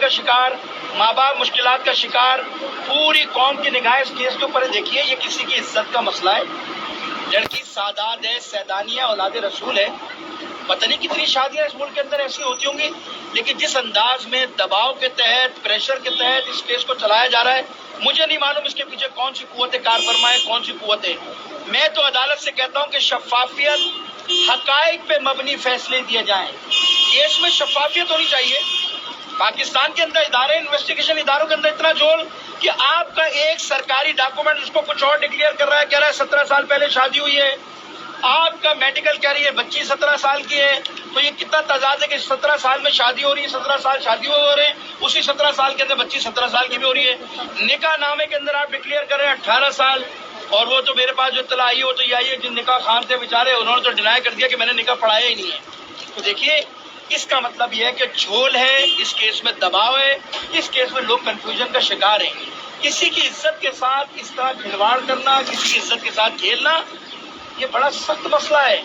کا شکار، ماں باپ مشکلات کا شکار، پوری قوم کی نگاہ اس کیس کے اوپر ہے۔ دیکھیے یہ کسی کی عزت کا مسئلہ ہے، لڑکی سادات ہے، سیدانی ہے، اولاد رسول ہے، پتہ نہیں کتنی شادیاں اس ملک کے اندر ایسی ہوتی ہوں گی، لیکن جس انداز میں دباؤ کے تحت، پریشر کے تحت اس کیس کو چلایا جا رہا ہے، مجھے نہیں معلوم اس کے پیچھے کون سی قوت کار فرما ہے، کون سی قوت ہے۔ میں تو عدالت سے کہتا ہوں کہ شفافیت، حقائق پہ مبنی فیصلے دیے جائیں، کیس میں شفافیت ہونی چاہیے۔ پاکستان کے اندر ادارے، انویسٹیگیشن اداروں کے اندر اتنا جول کہ آپ کا ایک سرکاری ڈاکومنٹ اس کو کچھ اور ڈکلیئر کر رہا ہے، کہہ رہا ہے 17 سال پہلے شادی ہوئی ہے، آپ کا میڈیکل کہہ رہی ہے بچی 17 سال کی ہے، تو یہ کتنا تضاد ہے کہ 17 سال میں شادی ہو رہی ہے، 17 سال شادی ہو رہے ہیں، اسی 17 سال کے اندر بچی 17 سال کی بھی ہو رہی ہے۔ نکاح نامے کے اندر آپ ڈکلیئر کر رہے ہیں 18 سال، اور وہ تو میرے پاس جو اطلاع آئی ہے وہ تو یہ آئی ہے جن نکاح خان تھے بیچارے، انہوں نے تو ڈینائی کر دیا کہ میں نے نکاح پڑھایا ہی نہیں ہے۔ تو دیکھیے اس کا مطلب یہ ہے کہ جھول ہے، اس کیس میں دباؤ ہے، اس کیس میں لوگ کنفیوژن کا شکار ہیں۔ کسی کی عزت کے ساتھ اس طرح کھلواڑ کرنا، کسی کی عزت کے ساتھ کھیلنا، یہ بڑا سخت مسئلہ ہے۔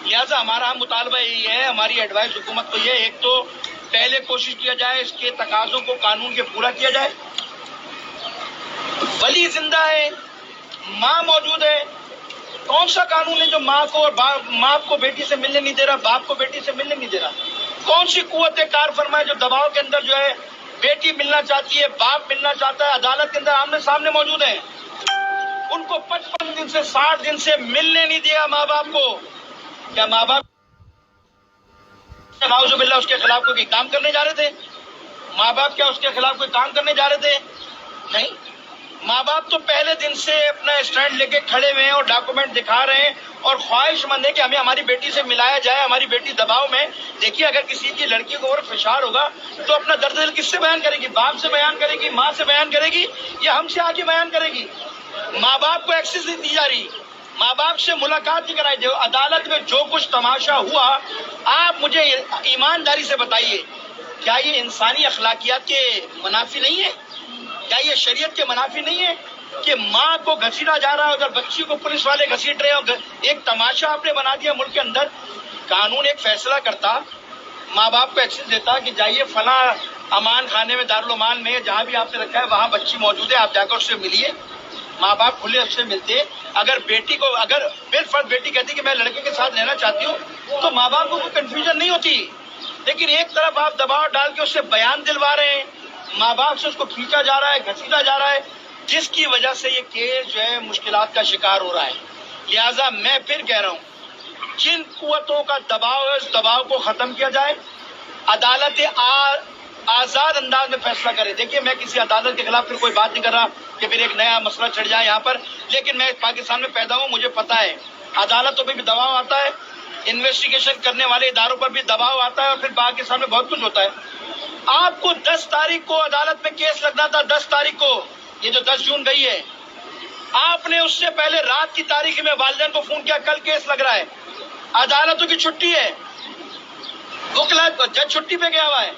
لہٰذا ہمارا مطالبہ یہی ہے، ہماری ایڈوائس حکومت کو یہ، ایک تو پہلے کوشش کیا جائے اس کے تقاضوں کو قانون کے پورا کیا جائے۔ ولی زندہ ہے، ماں موجود ہے، کون سا قانون ہے جو ماں کو اور ماں کو بیٹی سے ملنے نہیں دے رہا، باپ کو بیٹی سے ملنے نہیں دے رہا؟ کون سی قوت کار فرما ہے جو دباؤ کے اندر جو ہے بیٹی ملنا چاہتی ہے، باپ ملنا چاہتا ہے، عدالت کے اندر آمنے سامنے موجود ہیں، ان کو 55 دن سے 60 دن سے ملنے نہیں دیا ماں باپ کو؟ کیا ماں باپ نعوذ باللہ اس کے خلاف کوئی کام کرنے جا رہے تھے؟ ماں باپ کیا اس کے خلاف کوئی کام کرنے جا رہے تھے؟ نہیں، ماں باپ تو پہلے دن سے اپنا اسٹینڈ لے کے کھڑے ہوئے ہیں اور ڈاکومنٹ دکھا رہے ہیں اور خواہش مند ہے کہ ہمیں ہماری بیٹی سے ملایا جائے، ہماری بیٹی دباؤ میں۔ دیکھیے اگر کسی کی لڑکی کو اور فشار ہوگا تو اپنا درد دل کس سے بیان کرے گی؟ باپ سے بیان کرے گی، ماں سے بیان کرے گی، یا ہم سے آ کے بیان کرے گی؟ ماں باپ کو ایکسس نہیں دی جا رہی، ماں باپ سے ملاقات نہیں کرائی دے۔ عدالت میں جو کچھ تماشا ہوا، آپ مجھے ایمانداری سے بتائیے، کیا یہ انسانی اخلاقیات کے منافی نہیں ہے؟ کیا یہ شریعت کے منافی نہیں ہے کہ ماں کو گھسیٹا جا رہا ہے، اگر بچی کو پولیس والے گھسیٹ رہے ہیں، ایک تماشا آپ نے بنا دیا ملک کے اندر؟ قانون ایک فیصلہ کرتا، ماں باپ کو ایکسس دیتا کہ جائیے فلاں امان خانے میں، دارالعمان میں، جہاں بھی آپ نے رکھا ہے وہاں بچی موجود ہے، آپ جا کر اس سے ملیے۔ ماں باپ کھلے اس سے ملتے۔ اگر بیٹی کو، اگر بالفرض بیٹی کہتی کہ میں لڑکے کے ساتھ رہنا چاہتی ہوں، تو ماں باپ کو کوئی کنفیوژن نہیں ہوتی، لیکن ایک طرف آپ دباؤ ڈال کے اس سے بیان دلوا رہے ہیں، ماں باپ سے اس کو کھینچا جا رہا ہے، گھسیٹا جا رہا ہے، جس کی وجہ سے یہ کیس جو ہے مشکلات کا شکار ہو رہا ہے۔ لہٰذا میں پھر کہہ رہا ہوں، جن قوتوں کا دباؤ ہے اس دباؤ کو ختم کیا جائے، عدالت آزاد انداز میں فیصلہ کرے۔ دیکھیے میں کسی عدالت کے خلاف پھر کوئی بات نہیں کر رہا کہ پھر ایک نیا مسئلہ چڑھ جائے یہاں پر، لیکن میں پاکستان میں پیدا ہوں، مجھے پتا ہے عدالتوں پہ بھی دباؤ آتا ہے، انویسٹیگیشن کرنے والے اداروں پر بھی دباؤ آتا ہے، اور پھر پاکستان میں بہت کچھ ہوتا ہے۔ آپ کو 10 تاریخ کو عدالت میں کیس لگنا تھا، 10 تاریخ کو، یہ جو 10 جون گئی ہے، آپ نے اس سے پہلے رات کی تاریخ میں والدین کو فون کیا کل کیس لگ رہا ہے، عدالتوں کی چھٹی ہے، وکلا جج چھٹی پہ گیا ہوا ہے۔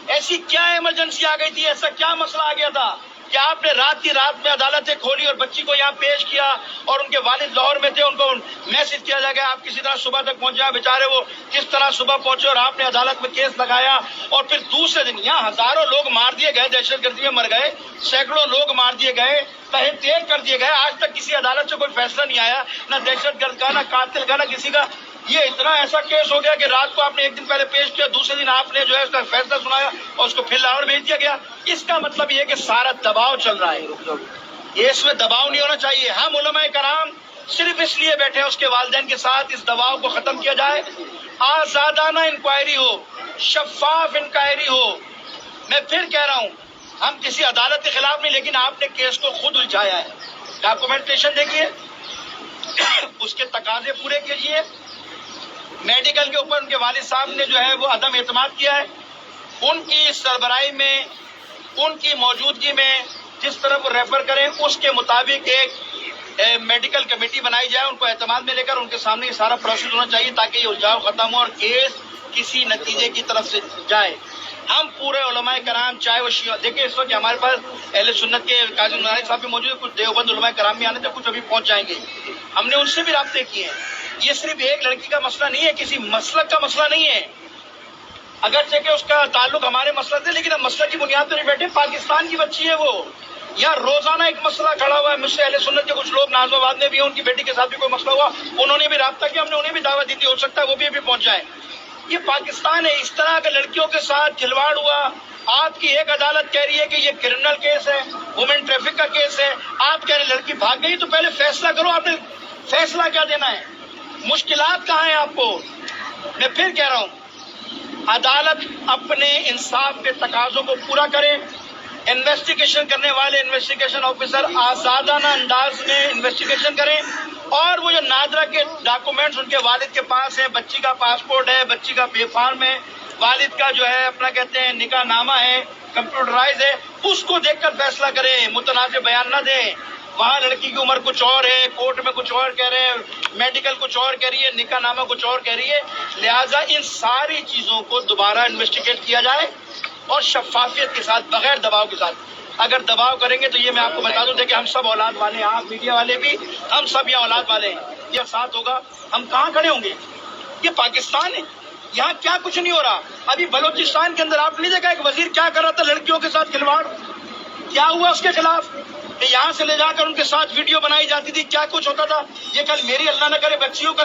ایسی کیا ایمرجنسی آ گئی تھی، ایسا کیا مسئلہ آ گیا تھا کہ آپ نے رات کی رات میں عدالتیں کھولی اور بچی کو یہاں پیش کیا، اور ان کے والد لاہور میں تھے، ان کو میسج کیا جا گیا آپ کسی طرح صبح تک پہنچ جائیں، بیچارے وہ کس طرح صبح پہنچے، اور آپ نے عدالت میں کیس لگایا، اور پھر دوسرے دن یہاں ہزاروں لوگ مار دیے گئے، دہشت گردی میں مر گئے، سینکڑوں لوگ مار دیے گئے، تہہ تیز کر دیے گئے، آج تک کسی عدالت سے کوئی فیصلہ نہیں آیا، نہ دہشت گرد کا، نہ قاتل کا، نہ کسی کا۔ یہ اتنا ایسا کیس ہو گیا کہ رات کو آپ نے ایک دن پہلے پیش کیا، دوسرے دن آپ نے جو ہے اس کا فیصلہ سنایا اور اس کو پھر لاہور بھیج دیا گیا۔ اس کا مطلب یہ ہے کہ سارا دباؤ چل رہا ہے، یہ اس میں دباؤ نہیں ہونا چاہیے۔ ہم علماء کرام صرف اس لیے بیٹھے ہیں اس کے والدین کے ساتھ، اس دباؤ کو ختم کیا جائے، آزادانہ انکوائری ہو، شفاف انکوائری ہو۔ میں پھر کہہ رہا ہوں، ہم کسی عدالت کے خلاف نہیں، لیکن آپ نے کیس کو خود الجھایا ہے۔ ڈاکومنٹیشن دیکھیے، اس کے تقاضے پورے کیجیے۔ میڈیکل کے اوپر ان کے والد صاحب نے جو ہے وہ عدم اعتماد کیا ہے، ان کی سربراہی میں، ان کی موجودگی میں جس طرح وہ ریفر کریں اس کے مطابق ایک میڈیکل کمیٹی بنائی جائے، ان کو اعتماد میں لے کر ان کے سامنے یہ سارا پروسیس ہونا چاہیے تاکہ یہ الجھاؤ ختم ہو اور کیس کسی نتیجے کی طرف سے جائے۔ ہم پورے علماء کرام، چاہے وہ شیعہ، دیکھیں اس وقت ہمارے پاس اہل سنت کے قاضی نورانی صاحب بھی موجود ہیں، کچھ دیوبند علماء کرام بھی آنے تھے، کچھ ابھی پہنچ جائیں گے، ہم نے ان سے بھی رابطے کیے ہیں۔ یہ صرف ایک لڑکی کا مسئلہ نہیں ہے، کسی مسلک کا مسئلہ نہیں ہے، اگرچہ کہ اس کا تعلق ہمارے مسلک سے، لیکن اب مسئلہ کی بنیاد پر نہیں بیٹھے. پاکستان کی بچی ہے وہ. یہاں روزانہ ایک مسئلہ کھڑا ہوا ہے. مجھ سے اہل سنت کے کچھ لوگ نازم آباد میں بھی ہیں, ان کی بیٹی کے ساتھ بھی کوئی مسئلہ ہوا, انہوں نے بھی رابطہ کیا, ہم نے انہیں بھی دعوت دی تھی, ہو سکتا ہے وہ بھی ابھی پہنچ جائے. یہ پاکستان ہے. اس طرح کے لڑکیوں کے ساتھ کھلواڑ ہوا. آپ کی ایک عدالت کہہ رہی ہے کہ یہ کرمنل کیس ہے, وومن ٹریفک کا کیس ہے, آپ کہہ رہے لڑکی بھاگ گئی, تو پہلے فیصلہ کرو. آپ نے فیصلہ کیا دینا ہے؟ مشکلات کہاں ہیں آپ کو؟ میں پھر کہہ رہا ہوں, عدالت اپنے انصاف کے تقاضوں کو پورا کرے. انویسٹیگیشن کرنے والے انویسٹیگیشن آفیسر آزادانہ انداز میں انویسٹیگیشن کریں. اور وہ جو نادرہ کے ڈاکومنٹس ان کے والد کے پاس ہیں, بچی کا پاسپورٹ ہے, بچی کا بے فارم ہے, والد کا جو ہے اپنا کہتے ہیں نکاح نامہ ہے, کمپیوٹرائز ہے, اس کو دیکھ کر فیصلہ کریں. متنازع بیان نہ دیں. وہاں لڑکی کی عمر کچھ اور ہے, کورٹ میں کچھ اور کہہ رہے ہیں, میڈیکل کچھ اور کہہ رہی ہے, نکاح نامہ کچھ اور کہہ رہی ہے. لہٰذا ان ساری چیزوں کو دوبارہ انویسٹیگیٹ کیا جائے اور شفافیت کے ساتھ, بغیر دباؤ کے ساتھ. اگر دباؤ کریں گے تو یہ میں آپ کو بتا دوں کہ ہم سب اولاد والے ہیں, آپ میڈیا والے بھی, ہم سب یہاں اولاد والے ہیں. یہ ساتھ ہوگا, ہم کہاں کھڑے ہوں گے؟ یہ پاکستان ہے, یہاں کیا کچھ نہیں ہو رہا. ابھی بلوچستان کے اندر آپ نہیں دیکھا ایک وزیر کیا کر رہا تھا لڑکیوں کے ساتھ کھلواڑ؟ کیا ہوا اس کے خلاف؟ یہاں سے لے جا کر ان کے ساتھ ویڈیو بنائی جاتی تھی, کیا کچھ ہوتا تھا. یہ کل میری اللہ نہ کرے بچیوں کا